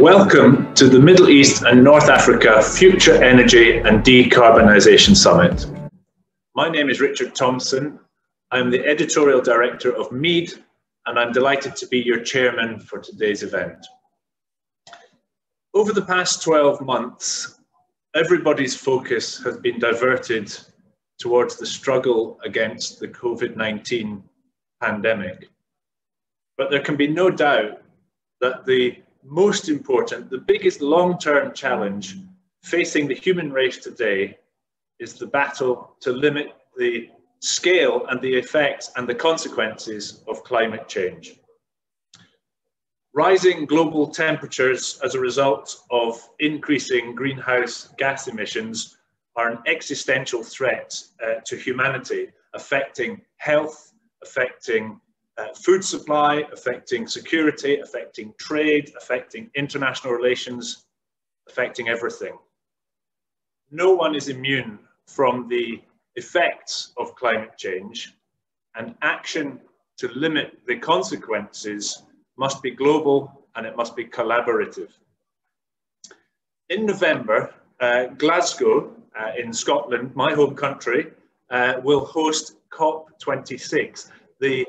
Welcome to the Middle East and North Africa Future Energy and Decarbonisation Summit. My name is Richard Thompson. I'm the Editorial Director of MEED, and I'm delighted to be your chairman for today's event. Over the past 12 months, everybody's focus has been diverted towards the struggle against the COVID-19 pandemic. But there can be no doubt that the most important, the biggest long-term challenge facing the human race today is the battle to limit the scale and the effects and the consequences of climate change. Rising global temperatures as a result of increasing greenhouse gas emissions are an existential threat to humanity, affecting health, affecting food supply, affecting security, affecting trade, affecting international relations, affecting everything. No one is immune from the effects of climate change, and action to limit the consequences must be global and it must be collaborative. In November, Glasgow in Scotland, my home country, will host COP26, the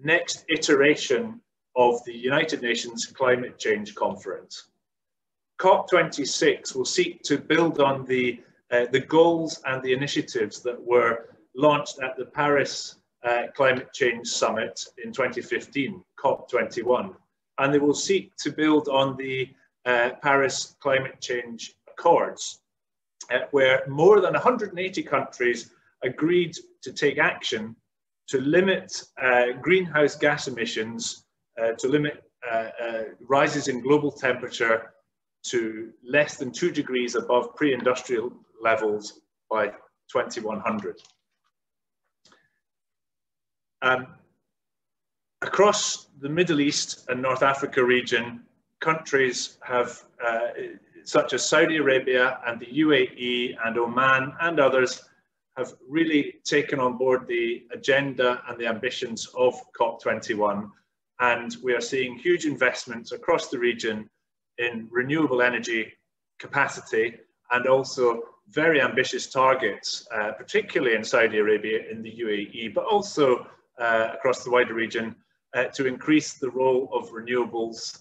next iteration of the United Nations Climate Change Conference. COP26 will seek to build on the goals and the initiatives that were launched at the Paris Climate Change Summit in 2015, COP21. And they will seek to build on the Paris Climate Change Accords, where more than 180 countries agreed to take action to limit greenhouse gas emissions, to limit rises in global temperature to less than 2 degrees above pre-industrial levels by 2100. Across the Middle East and North Africa region, countries have, such as Saudi Arabia and the UAE and Oman and others, have really taken on board the agenda and the ambitions of COP21. And we are seeing huge investments across the region in renewable energy capacity and also very ambitious targets, particularly in Saudi Arabia, in the UAE, but also across the wider region, to increase the role of renewables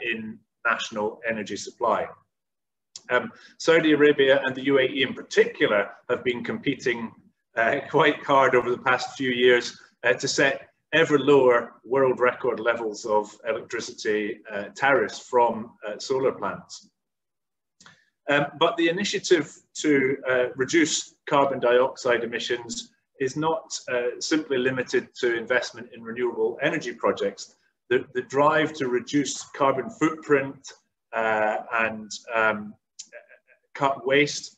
in national energy supply. Saudi Arabia and the UAE in particular have been competing quite hard over the past few years to set ever lower world record levels of electricity tariffs from solar plants. But the initiative to reduce carbon dioxide emissions is not simply limited to investment in renewable energy projects. The drive to reduce carbon footprint and cut waste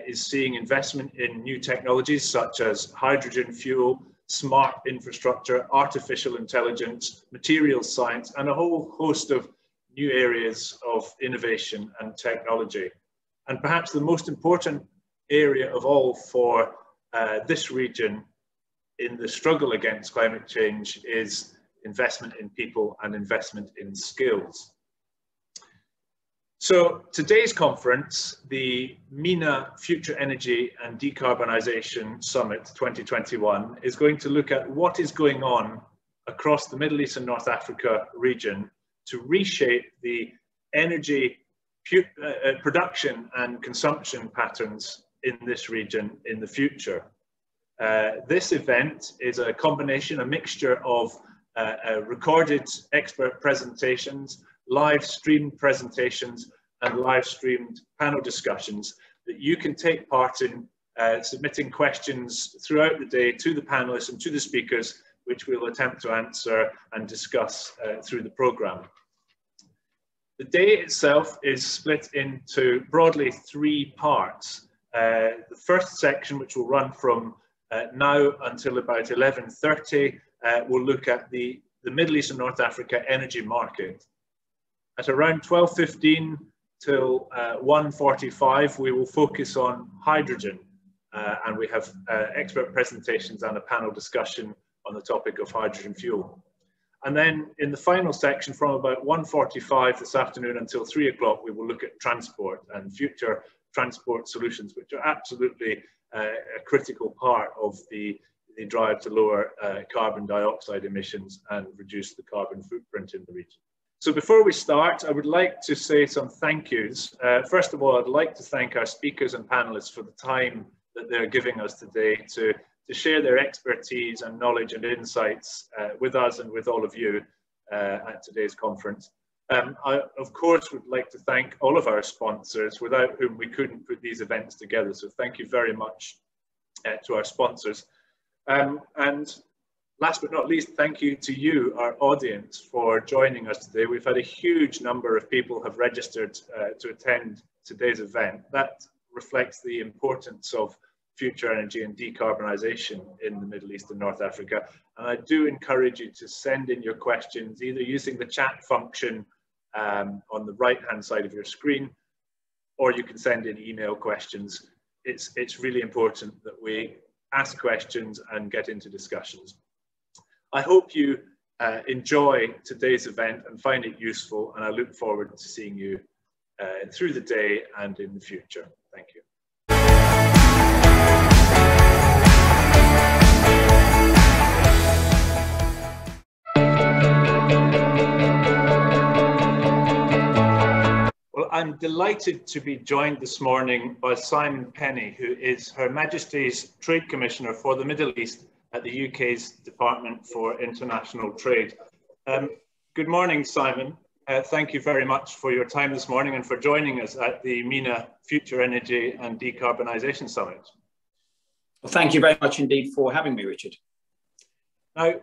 is seeing investment in new technologies such as hydrogen fuel, smart infrastructure, artificial intelligence, materials science, and a whole host of new areas of innovation and technology. And perhaps the most important area of all for this region in the struggle against climate change is investment in people and investment in skills. So today's conference, the MENA Future Energy and Decarbonisation Summit 2021, is going to look at what is going on across the Middle East and North Africa region to reshape the energy production and consumption patterns in this region in the future. This event is a combination, a mixture of recorded expert presentations, live streamed presentations, and live streamed panel discussions that you can take part in, submitting questions throughout the day to the panelists and to the speakers, which we'll attempt to answer and discuss through the programme. The day itself is split into broadly 3 parts. The first section, which will run from now until about 11:30, will look at the Middle East and North Africa energy market. At around 12:15 till 1:45, we will focus on hydrogen, and we have expert presentations and a panel discussion on the topic of hydrogen fuel. And then in the final section, from about 1:45 this afternoon until 3 o'clock, we will look at transport and future transport solutions, which are absolutely a critical part of the drive to lower carbon dioxide emissions and reduce the carbon footprint in the region. So before we start, I would like to say some thank yous. First of all, I'd like to thank our speakers and panelists for the time that they're giving us today to share their expertise and knowledge and insights with us and with all of you at today's conference. I, of course, would like to thank all of our sponsors, without whom we couldn't put these events together. So thank you very much to our sponsors. And last but not least, thank you to you, our audience, for joining us today. We've had a huge number of people have registered to attend today's event. That reflects the importance of future energy and decarbonisation in the Middle East and North Africa. And I do encourage you to send in your questions, either using the chat function on the right-hand side of your screen, or you can send in email questions. It's really important that we ask questions and get into discussions. I hope you enjoy today's event and find it useful, and I look forward to seeing you through the day and in the future. Thank you. Well, I'm delighted to be joined this morning by Simon Penney, who is Her Majesty's Trade Commissioner for the Middle East at the UK's Department for International Trade. Good morning, Simon. Thank you very much for your time this morning and for joining us at the MENA Future Energy and Decarbonisation Summit. Well, thank you very much indeed for having me, Richard. Now,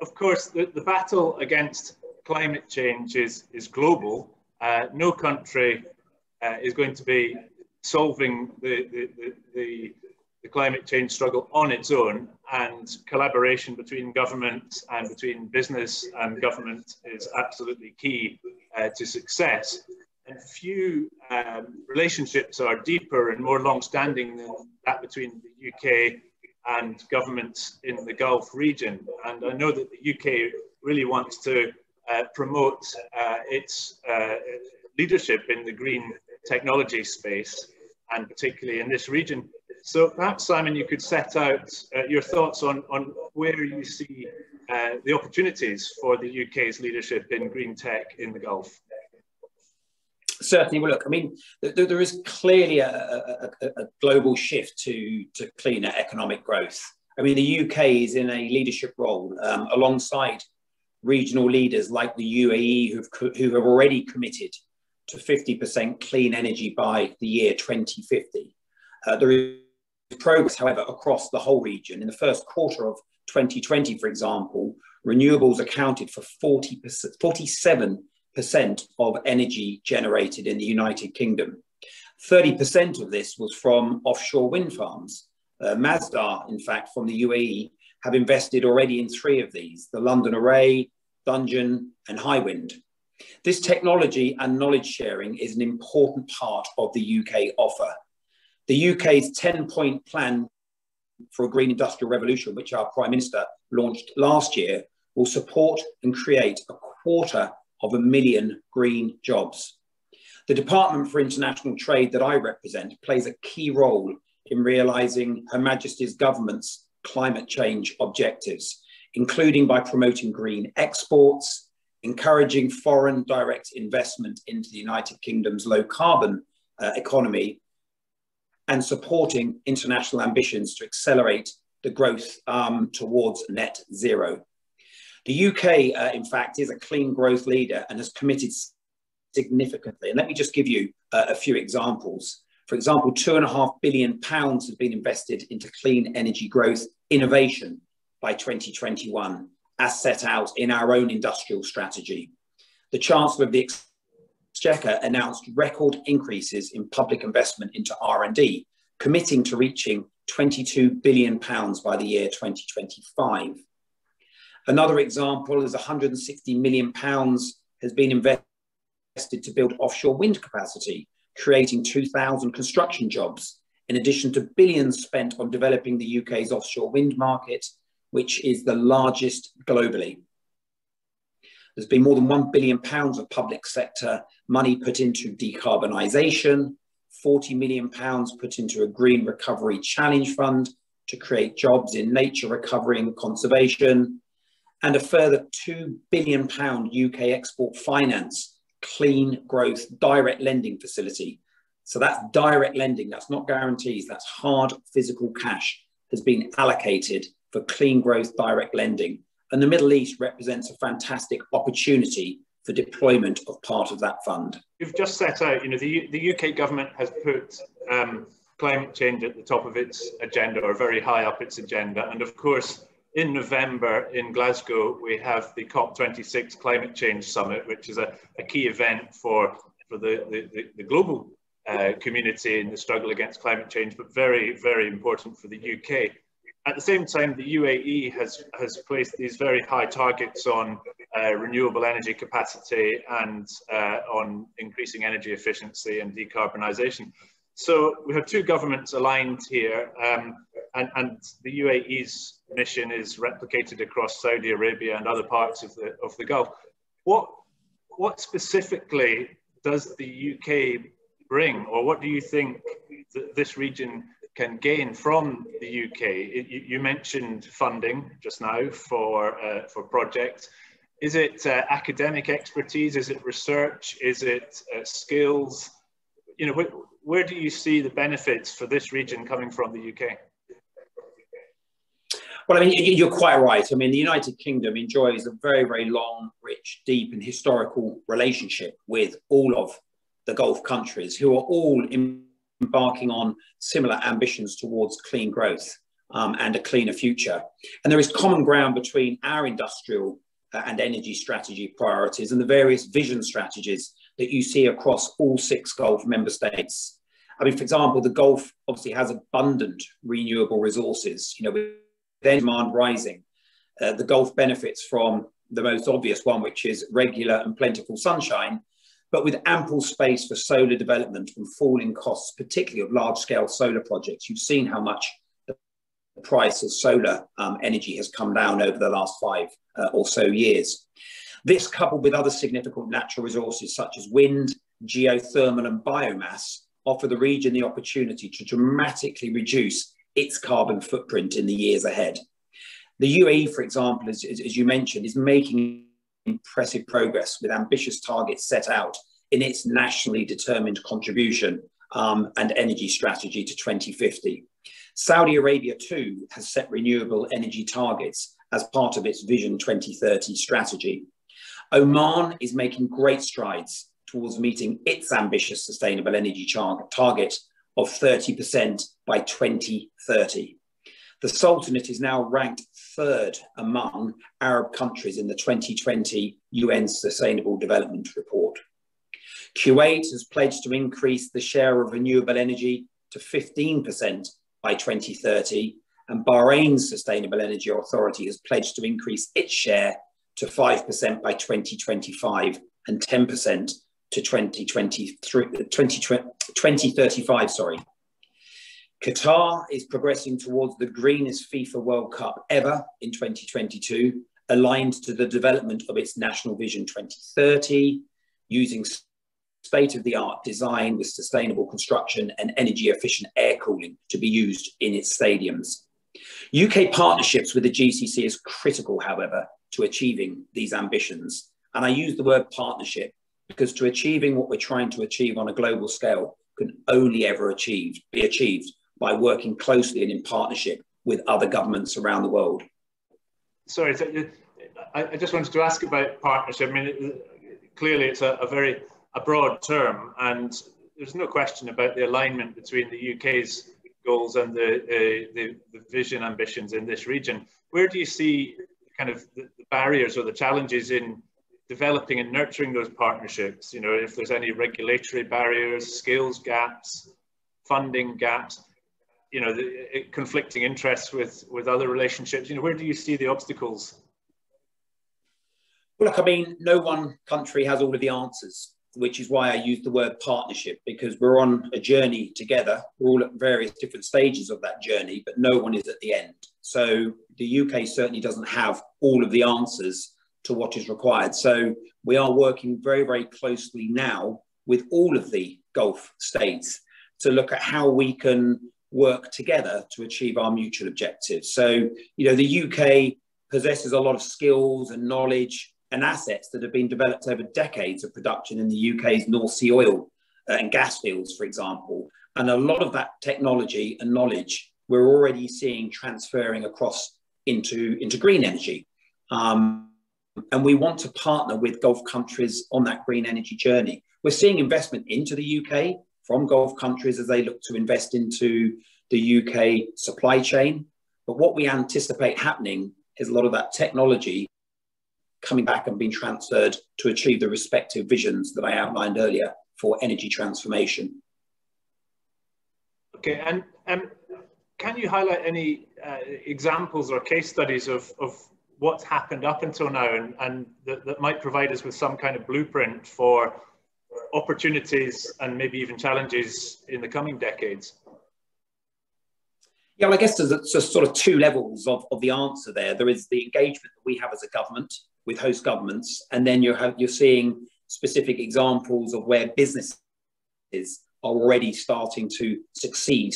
of course, the battle against climate change is global. No country is going to be solving the climate change struggle on its own, and collaboration between government and between business and government is absolutely key to success. And few relationships are deeper and more long-standing than that between the UK and governments in the Gulf region. And I know that the UK really wants to promote its leadership in the green technology space, and particularly in this region. So perhaps, Simon, you could set out your thoughts on where you see the opportunities for the UK's leadership in green tech in the Gulf. Certainly. Well, look, I mean, there is clearly a global shift to cleaner economic growth. I mean, the UK is in a leadership role alongside regional leaders like the UAE, who have already committed to 50% clean energy by the year 2050. There is progress, however, across the whole region. In the first quarter of 2020, for example, renewables accounted for 47% of energy generated in the United Kingdom. 30% of this was from offshore wind farms. Majesty, in fact, from the UAE, have invested already in 3 of these, the London Array, Dungeon and Highwind. This technology and knowledge sharing is an important part of the UK offer. The UK's 10-point plan for a green industrial revolution, which our Prime Minister launched last year, will support and create 250,000 green jobs. The Department for International Trade that I represent plays a key role in realising Her Majesty's government's climate change objectives, including by promoting green exports, encouraging foreign direct investment into the United Kingdom's low carbon economy, and supporting international ambitions to accelerate the growth towards net zero. The UK, in fact, is a clean growth leader and has committed significantly. And let me just give you a few examples. For example, £2.5 billion has been invested into clean energy growth innovation by 2021, as set out in our own industrial strategy. The Chancellor of the Exchequer announced record increases in public investment into R&D, committing to reaching £22 billion by the year 2025. Another example is £160 million has been invested to build offshore wind capacity, creating 2,000 construction jobs, in addition to billions spent on developing the UK's offshore wind market, which is the largest globally. There's been more than £1 billion of public sector money put into decarbonisation, £40 million put into a Green Recovery Challenge Fund to create jobs in nature recovery and conservation, and a further £2 billion UK export finance clean growth direct lending facility. So that's direct lending, that's not guarantees, that's hard physical cash has been allocated for clean growth direct lending. And the Middle East represents a fantastic opportunity for deployment of part of that fund. You've just set out, the UK government has put climate change at the top of its agenda, or very high up its agenda. And of course, in November in Glasgow, we have the COP26 Climate Change Summit, which is a key event for the global community in the struggle against climate change, but very, very important for the UK. At the same time, the UAE has placed these very high targets on renewable energy capacity and on increasing energy efficiency and decarbonisation. So we have two governments aligned here, and the UAE's mission is replicated across Saudi Arabia and other parts of the Gulf. What specifically does the UK bring, or what do you think this region can gain from the UK? You mentioned funding just now for projects. Is it academic expertise? Is it research? Is it skills? Where do you see the benefits for this region coming from the UK? Well, I mean, you're quite right. I mean, the United Kingdom enjoys a very, very long, rich, deep and historical relationship with all of the Gulf countries, who are all embarking on similar ambitions towards clean growth and a cleaner future. And there is common ground between our industrial and energy strategy priorities and the various vision strategies that you see across all 6 Gulf member states. I mean, for example, the Gulf obviously has abundant renewable resources, with demand rising. The Gulf benefits from the most obvious one, which is regular and plentiful sunshine, but with ample space for solar development and falling costs, particularly of large-scale solar projects. You've seen how much the price of solar energy has come down over the last 5 or so years. This, coupled with other significant natural resources such as wind, geothermal and biomass, offer the region the opportunity to dramatically reduce its carbon footprint in the years ahead. The UAE, for example, as you mentioned, is making impressive progress with ambitious targets set out in its nationally determined contribution and energy strategy to 2050. Saudi Arabia too has set renewable energy targets as part of its Vision 2030 strategy. Oman is making great strides towards meeting its ambitious sustainable energy target of 30% by 2030. The Sultanate is now ranked 3rd among Arab countries in the 2020 UN Sustainable Development Report. Kuwait has pledged to increase the share of renewable energy to 15% by 2030, and Bahrain's Sustainable Energy Authority has pledged to increase its share to 5% by 2025 and 10% to 2035. Qatar is progressing towards the greenest FIFA World Cup ever in 2022, aligned to the development of its National Vision 2030, using state-of-the-art design with sustainable construction and energy-efficient air cooling to be used in its stadiums. UK partnerships with the GCC is critical, however, to achieving these ambitions. And I use the word partnership because to achieving what we're trying to achieve on a global scale can only ever be achieved by working closely and in partnership with other governments around the world. Sorry, I just wanted to ask about partnership. I mean, clearly it's a broad term, and there's no question about the alignment between the UK's goals and the vision ambitions in this region. Where do you see kind of the barriers or the challenges in developing and nurturing those partnerships? If there's any regulatory barriers, skills gaps, funding gaps, the conflicting interests with other relationships, where do you see the obstacles? Well, look, I mean, no one country has all of the answers, which is why I use the word partnership, because we're on a journey together. We're all at various different stages of that journey, but no one is at the end. So the UK certainly doesn't have all of the answers to what is required. So we are working very, very closely now with all of the Gulf states to look at how we can work together to achieve our mutual objectives. So, you know, the UK possesses a lot of skills and knowledge and assets that have been developed over decades of production in the UK's North Sea oil and gas fields, for example. And a lot of that technology and knowledge we're already seeing transferring across into green energy. And we want to partner with Gulf countries on that green energy journey. We're seeing investment into the UK from Gulf countries as they look to invest into the UK supply chain. But what we anticipate happening is a lot of that technology coming back and being transferred to achieve the respective visions that I outlined earlier for energy transformation. Okay, and can you highlight any examples or case studies of what's happened up until now and that might provide us with some kind of blueprint for opportunities and maybe even challenges in the coming decades? Yeah, well, I guess there's just sort of two levels of the answer there. There is the engagement that we have as a government with host governments, and then you're seeing specific examples of where businesses are already starting to succeed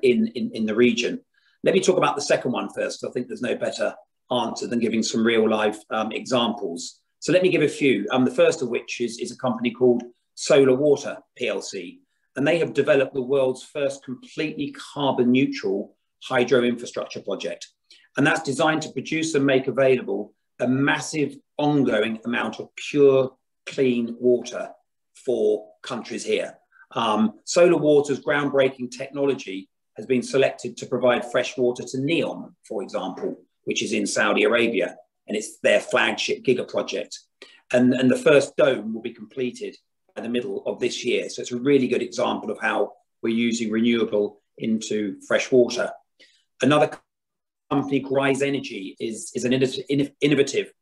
in the region. Let me talk about the second one first. I think there's no better answer than giving some real life examples. So let me give a few. The first of which is a company called Solar Water PLC, and they have developed the world's first completely carbon neutral hydro infrastructure project. And that's designed to produce and make available a massive ongoing amount of pure, clean water for countries here. Solar Water's groundbreaking technology has been selected to provide fresh water to NEOM, for example, which is in Saudi Arabia, and it's their flagship giga project. And the first dome will be completed by the middle of this year. So it's a really good example of how we're using renewable into fresh water. Another company called Rise Energy is an innovative,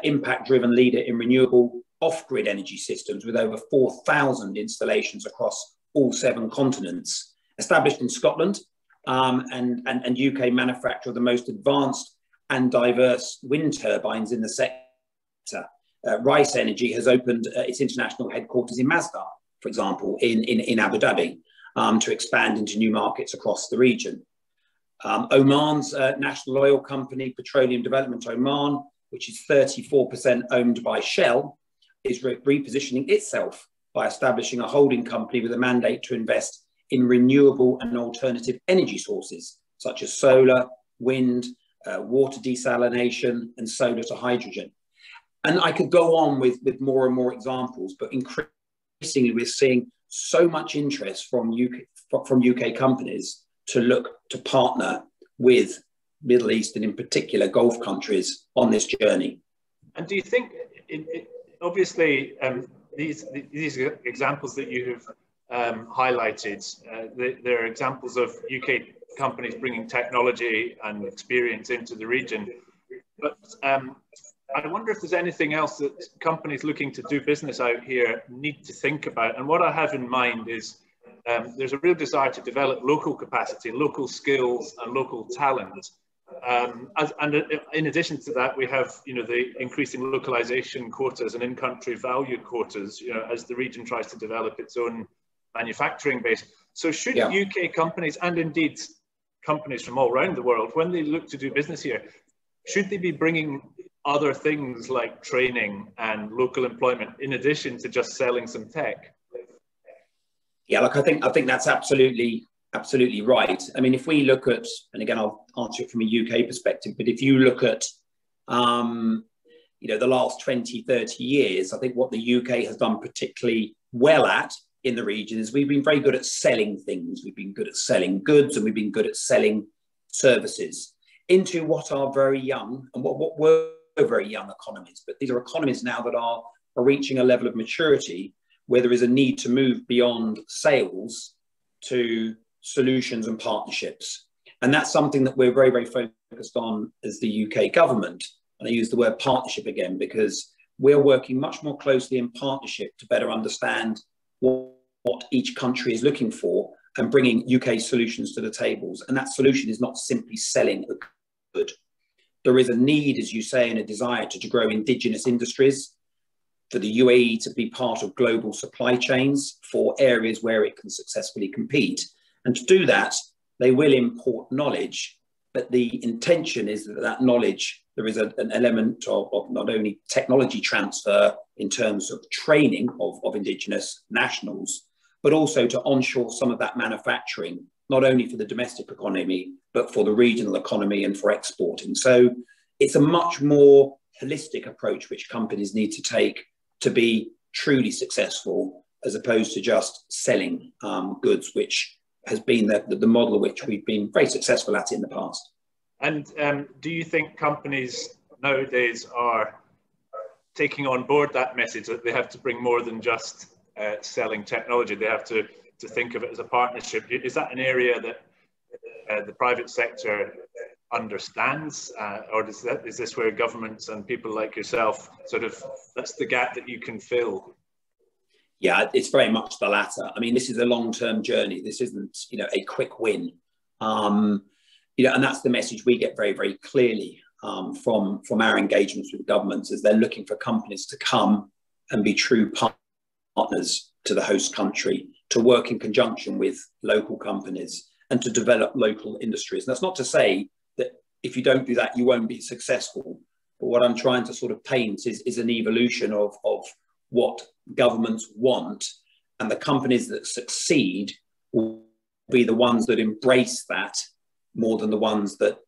impact-driven leader in renewable off-grid energy systems with over 4,000 installations across all 7 continents. Established in Scotland and UK manufacturer of the most advanced and diverse wind turbines in the sector. Rice Energy has opened its international headquarters in Masdar, for example, in Abu Dhabi, to expand into new markets across the region. Oman's national oil company, Petroleum Development Oman, which is 34% owned by Shell, is repositioning itself by establishing a holding company with a mandate to invest in renewable and alternative energy sources, such as solar, wind, water desalination, and solar to hydrogen. And I could go on with more and more examples, but increasingly we're seeing so much interest from UK companies to look to partner with Middle East and in particular Gulf countries on this journey. And do you think, obviously, these examples that you have highlighted, they're examples of UK companies bringing technology and experience into the region. But I wonder if there's anything else that companies looking to do business out here need to think about. And what I have in mind is there's a real desire to develop local capacity, local skills, and local talent. And in addition to that, we have, the increasing localization quotas and in-country value quotas, as the region tries to develop its own manufacturing base. So should UK companies, and indeed companies from all around the world, when they look to do business here, should they be bringing other things like training and local employment in addition to just selling some tech? Yeah, look, I think that's absolutely right. I mean, if we look at, and again, I'll answer it from a UK perspective, but if you look at, the last 20, 30 years, I think what the UK has done particularly well at in the region is we've been very good at selling things. We've been good at selling goods, and we've been good at selling services into what are very young and what were very young economies. But these are economies now that are reaching a level of maturity where there is a need to move beyond sales to solutions and partnerships. And that's something that we're very, very focused on as the UK government. And I use the word partnership again, because we're working much more closely in partnership to better understand what each country is looking for and bringing UK solutions to the tables. And that solution is not simply selling a good, there is a need, as you say, and a desire to grow indigenous industries, for the UAE to be part of global supply chains for areas where it can successfully compete. And to do that, they will import knowledge, but the intention is that that knowledge, there is an element of not only technology transfer in terms of training of indigenous nationals, but also to onshore some of that manufacturing, not only for the domestic economy, but for the regional economy and for exporting. So it's a much more holistic approach which companies need to take to be truly successful, as opposed to just selling goods, which has been the model which we've been very successful at in the past. And do you think companies nowadays are taking on board that message that they have to bring more than just selling technology? They have to think of it as a partnership. Is that an area that the private sector understands, or is this where governments and people like yourself sort of, that's the gap that you can fill? Yeah, it's very much the latter. I mean, this is a long-term journey. This isn't, a quick win. And that's the message we get very, very clearly from our engagements with governments, is they're looking for companies to come and be true partners to the host country, to work in conjunction with local companies and to develop local industries. And that's not to say that if you don't do that, you won't be successful. But what I'm trying to sort of paint is an evolution of what governments want, and the companies that succeed will be the ones that embrace that more than the ones that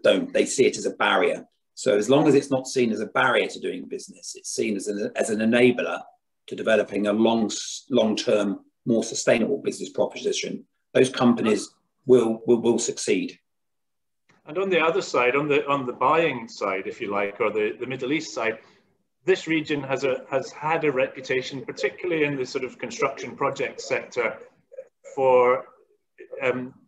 don't. They see it as a barrier. So as long as it's not seen as a barrier to doing business, it's seen as an enabler to developing a long-term, more sustainable business proposition, those companies will succeed. And on the other side, on the buying side, if you like, or the Middle East side, this region has had a reputation, particularly in the sort of construction project sector, for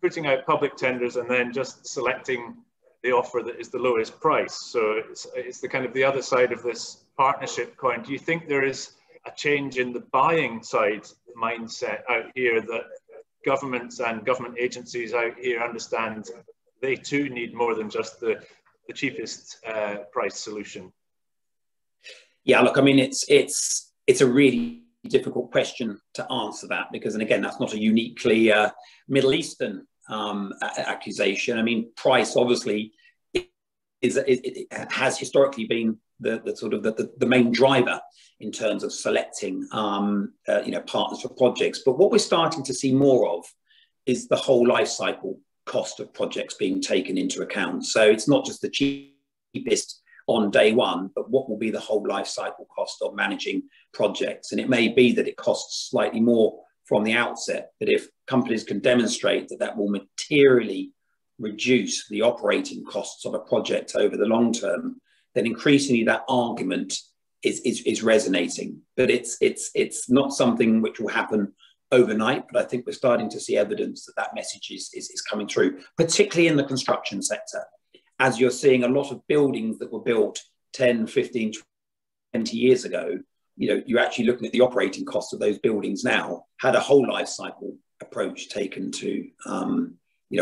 putting out public tenders and then just selecting the offer that is the lowest price. So it's the kind of the other side of this partnership coin. Do you think there is a change in the buying side mindset out here, that governments and government agencies out here understand they too need more than just the cheapest price solution? Yeah, look, I mean, it's a really difficult question to answer that, because, and again, that's not a uniquely Middle Eastern accusation. I mean, price obviously it has historically been the sort of the main driver in terms of selecting partners for projects. But what we're starting to see more of is the whole life cycle cost of projects being taken into account. So it's not just the cheapest on day one, but what will be the whole life cycle cost of managing projects. And it may be that it costs slightly more from the outset, but if companies can demonstrate that that will materially reduce the operating costs of a project over the long term, then increasingly that argument is resonating. But it's not something which will happen overnight, but I think we're starting to see evidence that that message is coming through, particularly in the construction sector. As you're seeing a lot of buildings that were built 10, 15, 20 years ago, you're actually looking at the operating costs of those buildings now, had a whole life cycle approach taken to,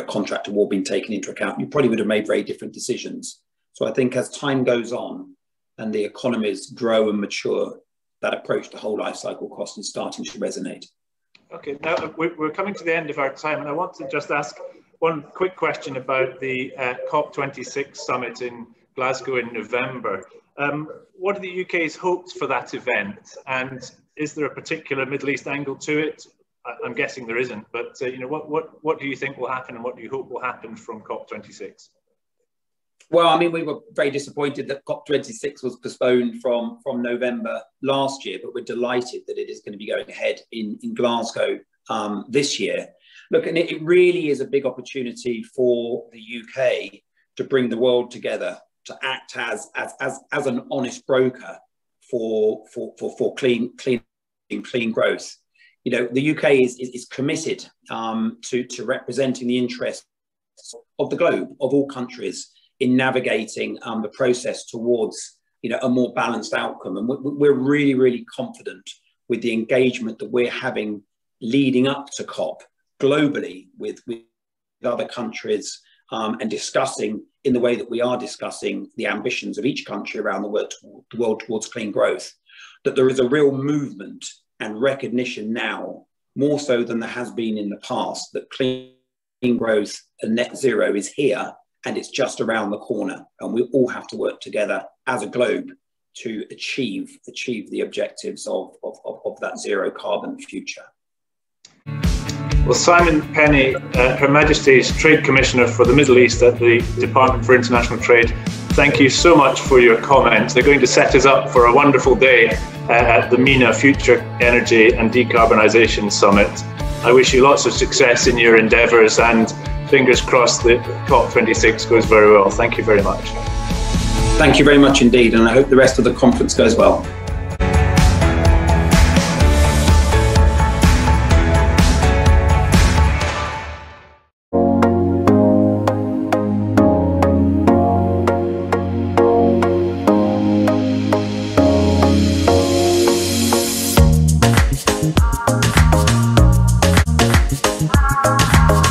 contract award being taken into account, you probably would have made very different decisions. So I think as time goes on and the economies grow and mature, that approach to whole life cycle cost is starting to resonate. Okay, now we're coming to the end of our time, and I want to just ask one quick question about the COP26 summit in Glasgow in November. What are the UK's hopes for that event, and is there a particular Middle East angle to it? I'm guessing there isn't, but what do you think will happen, and what do you hope will happen from COP26? Well, I mean, we were very disappointed that COP26 was postponed from November last year, but we're delighted that it is going to be going ahead in Glasgow this year. Look, and it really is a big opportunity for the UK to bring the world together, to act as an honest broker for clean growth. The UK is committed to representing the interests of the globe, of all countries, in navigating the process towards a more balanced outcome. And we're really, really confident with the engagement that we're having leading up to COP globally with other countries and discussing in the way that we are discussing the ambitions of each country around the world towards clean growth, that there is a real movement and recognition now, more so than there has been in the past, that clean growth and net zero is here and it's just around the corner. And we all have to work together as a globe to achieve the objectives of that zero carbon future. Well, Simon Penney, Her Majesty's Trade Commissioner for the Middle East at the Department for International Trade, thank you so much for your comments. They're going to set us up for a wonderful day at the MENA Future Energy and Decarbonisation Summit. I wish you lots of success in your endeavours, and fingers crossed that COP26 goes very well. Thank you very much. Thank you very much indeed, and I hope the rest of the conference goes well.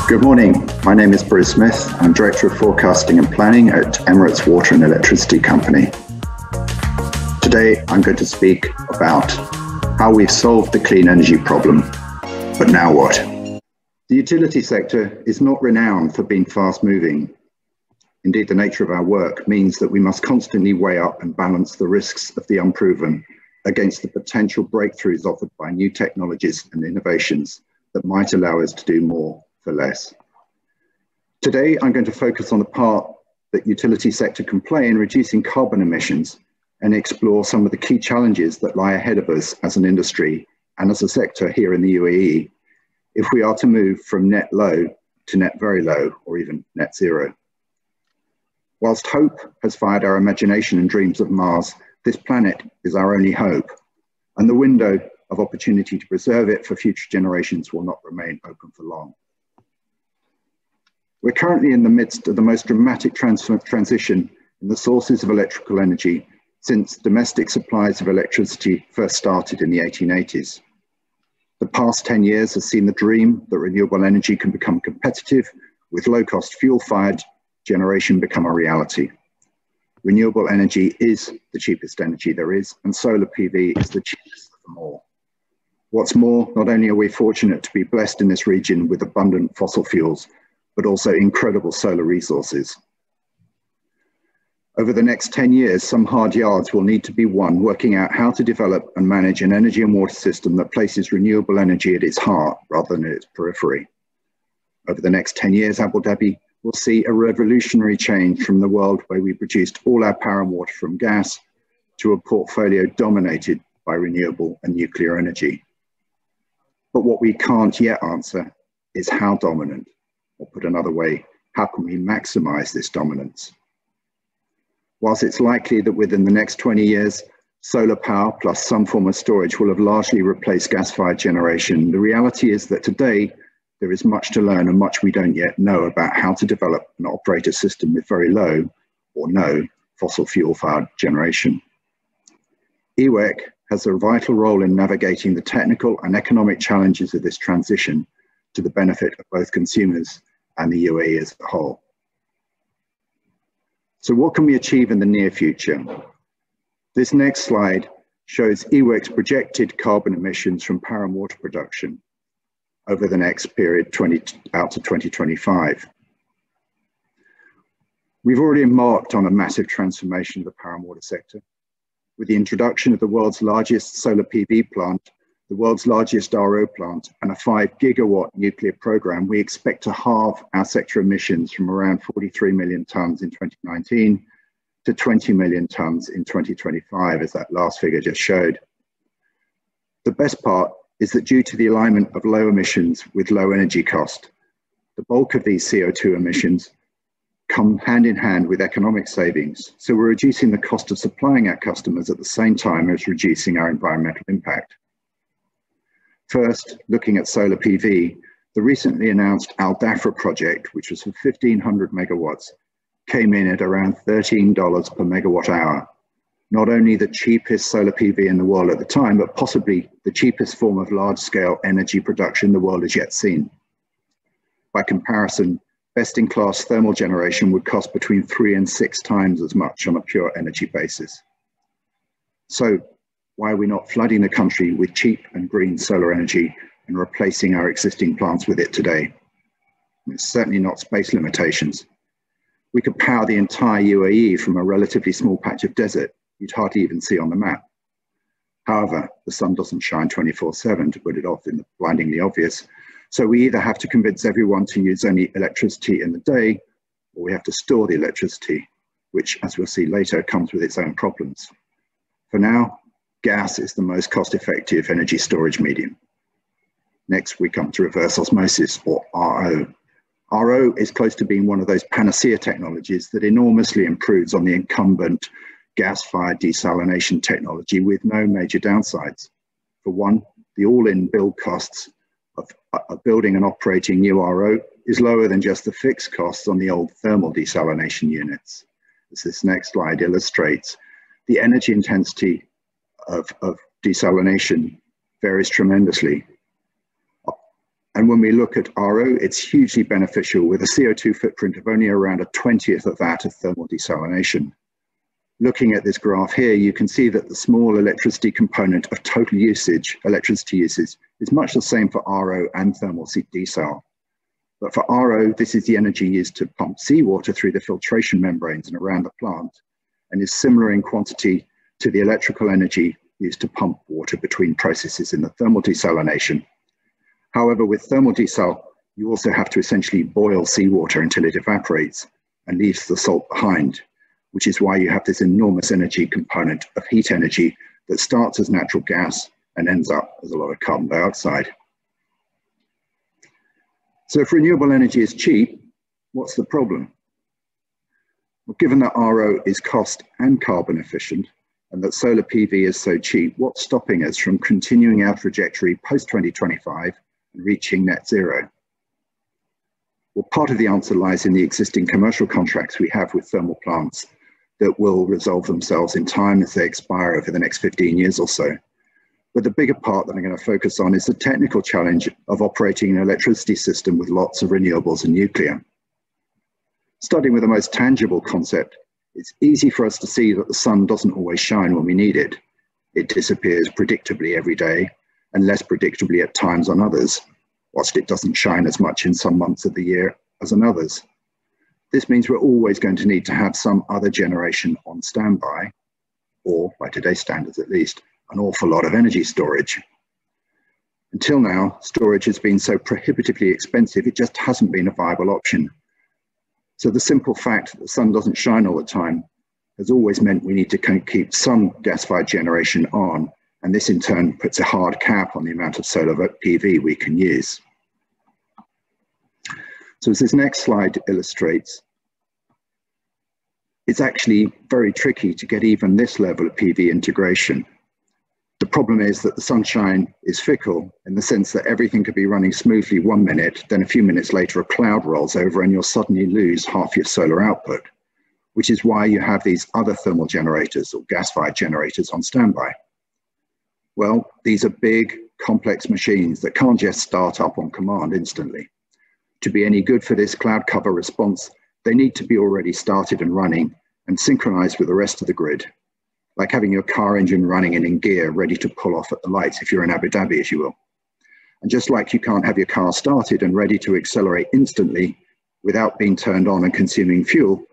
Good morning, my name is Bruce Smith. I'm Director of Forecasting and Planning at Emirates Water and Electricity Company. Today, I'm going to speak about how we've solved the clean energy problem, but now what? The utility sector is not renowned for being fast moving. Indeed, the nature of our work means that we must constantly weigh up and balance the risks of the unproven against the potential breakthroughs offered by new technologies and innovations that might allow us to do more for less. Today, I'm going to focus on the part that utility sector can play in reducing carbon emissions and explore some of the key challenges that lie ahead of us as an industry and as a sector here in the UAE, if we are to move from net low to net very low, or even net zero. Whilst hope has fired our imagination and dreams of Mars, this planet is our only hope, and the window of opportunity to preserve it for future generations will not remain open for long. We're currently in the midst of the most dramatic transition in the sources of electrical energy since domestic supplies of electricity first started in the 1880s. The past 10 years has seen the dream that renewable energy can become competitive with low-cost fuel-fired generation become a reality. Renewable energy is the cheapest energy there is, and solar PV is the cheapest of them all. What's more, not only are we fortunate to be blessed in this region with abundant fossil fuels, but also incredible solar resources. Over the next 10 years, some hard yards will need to be won, working out how to develop and manage an energy and water system that places renewable energy at its heart rather than at its periphery. Over the next 10 years, Abu Dhabi will see a revolutionary change from the world where we produced all our power and water from gas to a portfolio dominated by renewable and nuclear energy. But what we can't yet answer is how dominant. Or put another way, how can we maximize this dominance? Whilst it's likely that within the next 20 years, solar power plus some form of storage will have largely replaced gas-fired generation, the reality is that today there is much to learn and much we don't yet know about how to develop and operate a system with very low or no fossil fuel-fired generation. EWEC has a vital role in navigating the technical and economic challenges of this transition to the benefit of both consumers and the UAE as a whole. So what can we achieve in the near future? This next slide shows EWEC's projected carbon emissions from power and water production over the next period out to 2025. We've already embarked on a massive transformation of the power and water sector. With the introduction of the world's largest solar PV plant, the world's largest RO plant, and a 5 gigawatt nuclear program, we expect to halve our sector emissions from around 43 million tonnes in 2019 to 20 million tonnes in 2025, as that last figure just showed. The best part is that due to the alignment of low emissions with low energy cost, the bulk of these CO2 emissions come hand in hand with economic savings. So we're reducing the cost of supplying our customers at the same time as reducing our environmental impact. First, looking at solar PV, the recently announced Al Dhafra project, which was for 1,500 megawatts, came in at around $13 per megawatt hour. Not only the cheapest solar PV in the world at the time, but possibly the cheapest form of large-scale energy production the world has yet seen. By comparison, best-in-class thermal generation would cost between 3 and 6 times as much on a pure energy basis. So why are we not flooding the country with cheap and green solar energy and replacing our existing plants with it today? It's certainly not space limitations. We could power the entire UAE from a relatively small patch of desert you'd hardly even see on the map. However, the sun doesn't shine 24/7, to put it off in the blindingly obvious. So we either have to convince everyone to use only electricity in the day, or we have to store the electricity, which, as we'll see later, comes with its own problems. For now, gas is the most cost-effective energy storage medium. Next, we come to reverse osmosis, or RO. RO is close to being one of those panacea technologies that enormously improves on the incumbent gas-fired desalination technology with no major downsides. For one, the all-in build costs of building and operating new RO is lower than just the fixed costs on the old thermal desalination units. As this next slide illustrates, the energy intensity of desalination varies tremendously. And when we look at RO, it's hugely beneficial with a CO2 footprint of only around a 20th of that of thermal desalination. Looking at this graph here, you can see that the small electricity component of total usage, electricity usage, is much the same for RO and thermal desal. But for RO, this is the energy used to pump seawater through the filtration membranes and around the plant, and is similar in quantity to the electrical energy used to pump water between processes in the thermal desalination. However, with thermal desal, you also have to essentially boil seawater until it evaporates and leaves the salt behind, which is why you have this enormous energy component of heat energy that starts as natural gas and ends up as a lot of carbon dioxide. So if renewable energy is cheap, what's the problem? Well, given that RO is cost and carbon efficient, and that solar PV is so cheap, what's stopping us from continuing our trajectory post-2025 and reaching net zero? Well, part of the answer lies in the existing commercial contracts we have with thermal plants that will resolve themselves in time as they expire over the next 15 years or so. But the bigger part that I'm going to focus on is the technical challenge of operating an electricity system with lots of renewables and nuclear. Starting with the most tangible concept, it's easy for us to see that the sun doesn't always shine when we need it. It disappears predictably every day and less predictably at times on others, whilst it doesn't shine as much in some months of the year as on others. This means we're always going to need to have some other generation on standby, or by today's standards at least, an awful lot of energy storage. Until now, storage has been so prohibitively expensive, it just hasn't been a viable option. So the simple fact that the sun doesn't shine all the time has always meant we need to keep some gas-fired generation on, and this in turn puts a hard cap on the amount of solar PV we can use. So as this next slide illustrates, it's actually very tricky to get even this level of PV integration. The problem is that the sunshine is fickle in the sense that everything could be running smoothly 1 minute, then a few minutes later a cloud rolls over and you'll suddenly lose half your solar output, which is why you have these other thermal generators or gas-fired generators on standby. Well, these are big, complex machines that can't just start up on command instantly. To be any good for this cloud cover response, they need to be already started and running and synchronized with the rest of the grid, like having your car engine running and in gear, ready to pull off at the lights if you're in Abu Dhabi, as you will. And just like you can't have your car started and ready to accelerate instantly without being turned on and consuming fuel,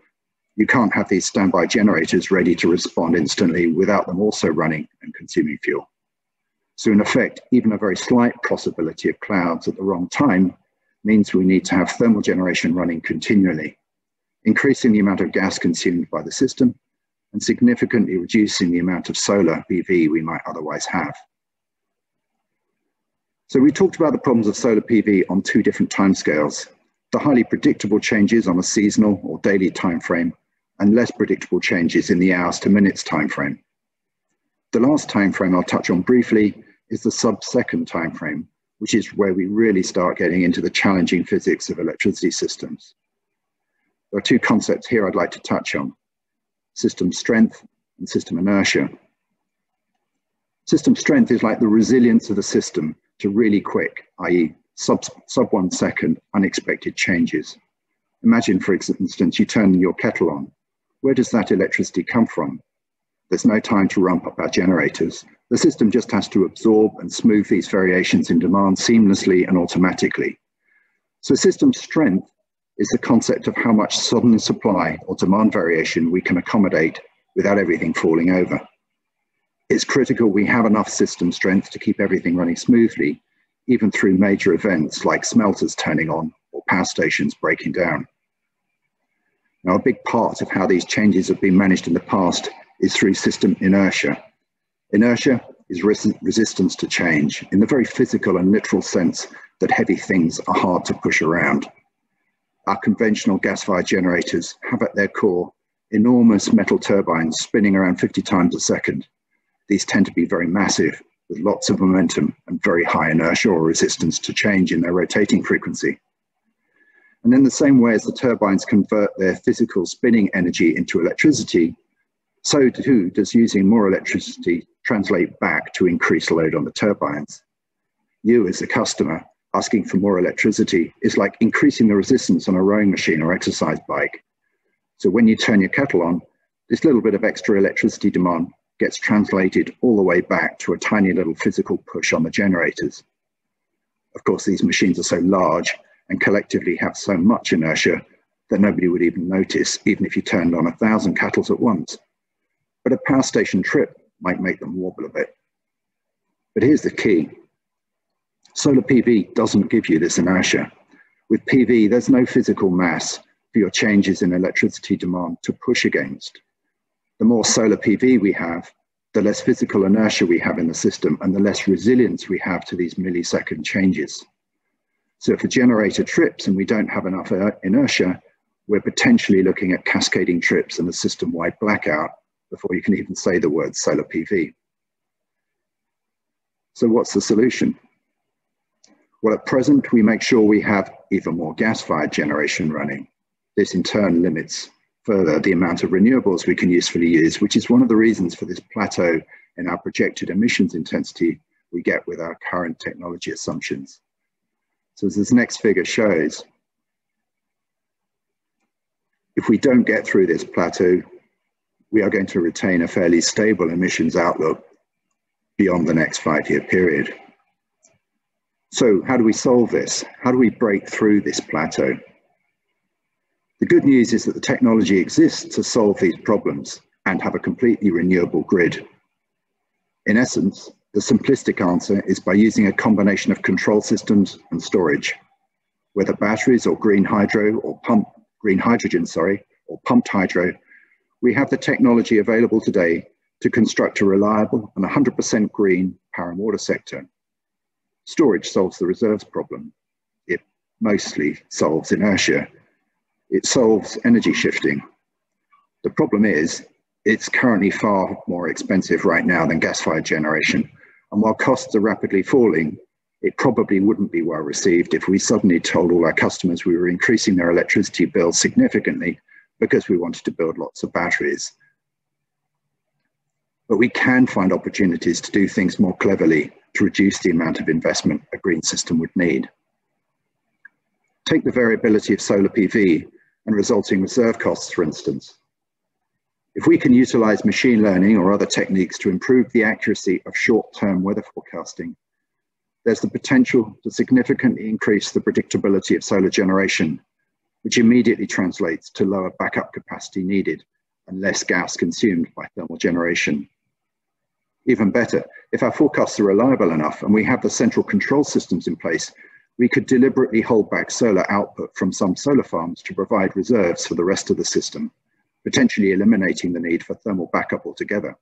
you can't have these standby generators ready to respond instantly without them also running and consuming fuel. So in effect, even a very slight possibility of clouds at the wrong time means we need to have thermal generation running continually, increasing the amount of gas consumed by the system and significantly reducing the amount of solar PV we might otherwise have. So we talked about the problems of solar PV on 2 different timescales: the highly predictable changes on a seasonal or daily timeframe, and less predictable changes in the hours to minutes timeframe. The last timeframe I'll touch on briefly is the sub-second timeframe, which is where we really start getting into the challenging physics of electricity systems. There are 2 concepts here I'd like to touch on: system strength and system inertia. System strength is like the resilience of the system to really quick, i.e. sub 1 second unexpected changes. Imagine, for instance, you turn your kettle on. Where does that electricity come from? There's no time to ramp up our generators. The system just has to absorb and smooth these variations in demand seamlessly and automatically. So system strength is the concept of how much sudden supply or demand variation we can accommodate without everything falling over. It's critical we have enough system strength to keep everything running smoothly, even through major events like smelters turning on or power stations breaking down. Now, a big part of how these changes have been managed in the past is through system inertia. Inertia is resistance to change in the very physical and literal sense that heavy things are hard to push around. Our conventional gas-fired generators have at their core enormous metal turbines spinning around 50 times a second. These tend to be very massive, with lots of momentum and very high inertia or resistance to change in their rotating frequency. And in the same way as the turbines convert their physical spinning energy into electricity, so too does using more electricity translate back to increased load on the turbines. You as a customer asking for more electricity is like increasing the resistance on a rowing machine or exercise bike. So when you turn your kettle on, this little bit of extra electricity demand gets translated all the way back to a tiny little physical push on the generators. Of course, these machines are so large and collectively have so much inertia that nobody would even notice, even if you turned on 1,000 kettles at once. But a power station trip might make them wobble a bit. But here's the key. Solar PV doesn't give you this inertia. With PV, there's no physical mass for your changes in electricity demand to push against. The more solar PV we have, the less physical inertia we have in the system and the less resilience we have to these millisecond changes. So if a generator trips and we don't have enough inertia, we're potentially looking at cascading trips and a system-wide blackout before you can even say the word solar PV. So what's the solution? Well, at present, we make sure we have even more gas-fired generation running. This in turn limits further the amount of renewables we can usefully use, which is one of the reasons for this plateau in our projected emissions intensity we get with our current technology assumptions. So as this next figure shows, if we don't get through this plateau, we are going to retain a fairly stable emissions outlook beyond the next 5-year period. So how do we solve this? How do we break through this plateau? The good news is that the technology exists to solve these problems and have a completely renewable grid. In essence, the simplistic answer is by using a combination of control systems and storage. Whether batteries or green hydrogen, or pumped hydro, we have the technology available today to construct a reliable and 100% green power and water sector. Storage solves the reserves problem. It mostly solves inertia. It solves energy shifting. The problem is, it's currently far more expensive right now than gas-fired generation. And while costs are rapidly falling, it probably wouldn't be well received if we suddenly told all our customers we were increasing their electricity bills significantly because we wanted to build lots of batteries. But we can find opportunities to do things more cleverly to reduce the amount of investment a green system would need. Take the variability of solar PV and resulting reserve costs, for instance. If we can utilize machine learning or other techniques to improve the accuracy of short-term weather forecasting, there's the potential to significantly increase the predictability of solar generation, which immediately translates to lower backup capacity needed and less gas consumed by thermal generation. Even better, if our forecasts are reliable enough and we have the central control systems in place, we could deliberately hold back solar output from some solar farms to provide reserves for the rest of the system, potentially eliminating the need for thermal backup altogether.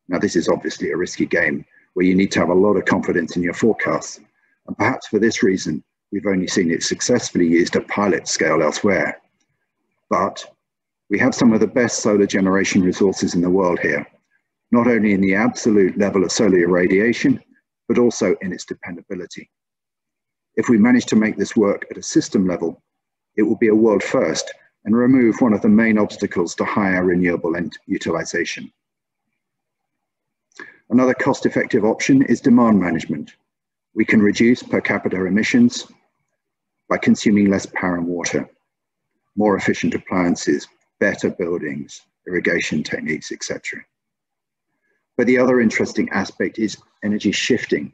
Now, this is obviously a risky game where you need to have a lot of confidence in your forecasts. And perhaps for this reason, we've only seen it successfully used at pilot scale elsewhere. But we have some of the best solar generation resources in the world here, not only in the absolute level of solar irradiation, but also in its dependability. If we manage to make this work at a system level, it will be a world first and remove one of the main obstacles to higher renewable utilization. Another cost-effective option is demand management. We can reduce per capita emissions by consuming less power and water. more efficient appliances, better buildings, irrigation techniques, etc. But the other interesting aspect is energy shifting.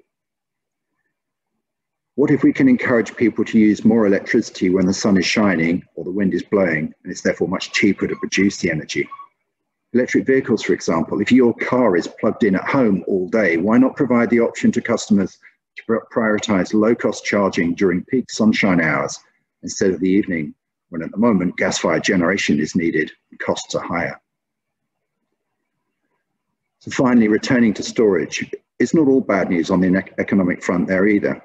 What if we can encourage people to use more electricity when the sun is shining or the wind is blowing, and it's therefore much cheaper to produce the energy? Electric vehicles, for example, if your car is plugged in at home all day, why not provide the option to customers to prioritize low-cost charging during peak sunshine hours instead of the evening, when at the moment gas-fired generation is needed and costs are higher? So finally, returning to storage, it's not all bad news on the economic front there either.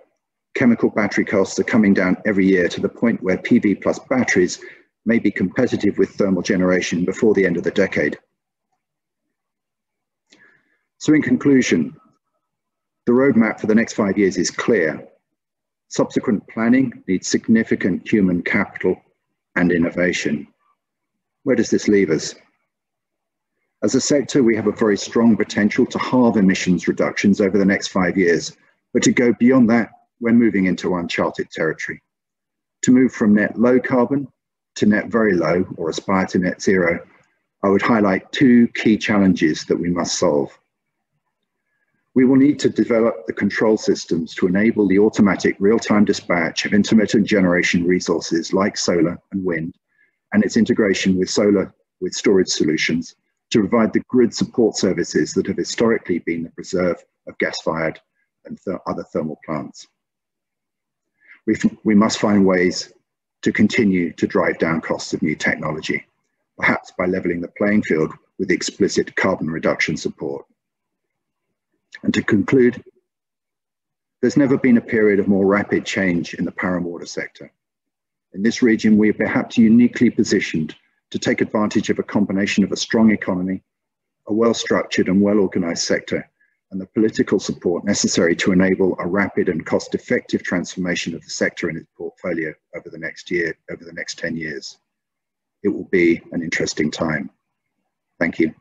Chemical battery costs are coming down every year to the point where PV plus batteries may be competitive with thermal generation before the end of the decade. So in conclusion, the roadmap for the next 5 years is clear. Subsequent planning needs significant human capital and innovation. Where does this leave us? As a sector, we have a very strong potential to halve emissions reductions over the next 5 years, but to go beyond that, we're moving into uncharted territory. To move from net low carbon to net very low, or aspire to net zero, I would highlight two key challenges that we must solve. We will need to develop the control systems to enable the automatic real-time dispatch of intermittent generation resources like solar and wind, and its integration with storage solutions to provide the grid support services that have historically been the preserve of gas-fired and other thermal plants. We must find ways to continue to drive down costs of new technology, perhaps by leveling the playing field with explicit carbon reduction support. And to conclude, there's never been a period of more rapid change in the power and water sector. In this region, we are perhaps uniquely positioned to take advantage of a combination of a strong economy, a well-structured and well-organized sector, and the political support necessary to enable a rapid and cost-effective transformation of the sector and its portfolio over the next 10 years. It will be an interesting time. Thank you.